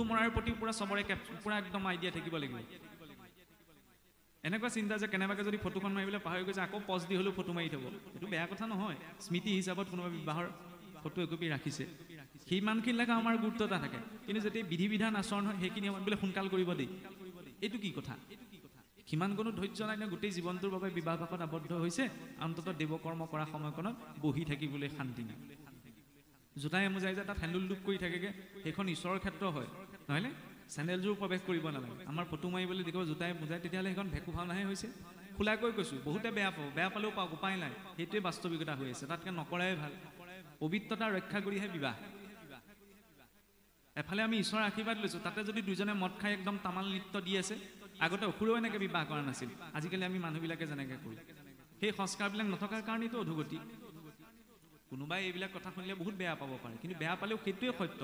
photo মৰাৰ প্ৰতি পুৰা চবৰে পুৰা একদম আইডিয়া থাকিব লাগিব এনেকুৱা চিন্তা যে কেনেবাকৈ যদি ফটোখন মাৰিবলৈ পাহৰি গৈছে আকৌ পজ দি হ'লেও ফটো মাৰি থ'ব এইটো বেয়া কথা নহয় স্মৃতি হিচাপত কোনোবা বিবাহৰ ফটো একপি ৰাখিছে সিমানখিনিলৈকে আমাৰ গুৰুত্ব এটা থাকে কিন্তু যেতিয়া বিধি বিধান আচৰণ হয় সেইখিনি সময়ত বোলে সোনকাল কৰিব দেই এইটো কি কথা সিমান কোনো ধৈৰ্য নাই নে গোটেই জীৱনটোৰ বাবে বিবাহ পাশত আবদ্ধ হৈছে অন্ততঃ দেৱকৰ্ম কৰা সময়কণত বহি থাকিবলৈ শান্তি নাই জোতাই মোজাই যে তাত হেণ্ডুল লুপ কৰি থাকেগে সেইখন ঈশ্বৰৰ ক্ষেত্ৰ হয় নহয়নে চেণ্ডেলযোৰ প্ৰৱেশ কৰিব নালাগে আমাৰ ফটো মাৰিবলৈ দেখিব জোতাই মোজাই তেতিয়াহ'লে সেইখন ভেকু ভাওনাহে হৈছে খোলাকৈ কৈছোঁ বহুতে বেয়া পালেও পাওক উপায় নাই সেইটোৱে বাস্তৱিকতা হৈ আছে তাতকৈ নকৰাই ভাল পবিত্ৰতা ৰক্ষা কৰিহে বিবাহ এফালে আমি ঈশ্বৰৰ আশীৰ্বাদ লৈছোঁ তাতে যদি দুজনে মদ খাই একদম তামাল নৃত্য দি আছে আগতে অসুৰেও এনেকৈ বিবাহ কৰা নাছিল আজিকালি আমি মানুহবিলাকে যেনেকৈ কৰোঁ সেই সংস্কাৰবিলাক নথকাৰ কাৰণেতো অধোগতি কোনোবাই এইবিলাক কথা শুনিলে বহুত বেয়া পাব পাৰে কিন্তু বেয়া পালেও সেইটোৱে সত্য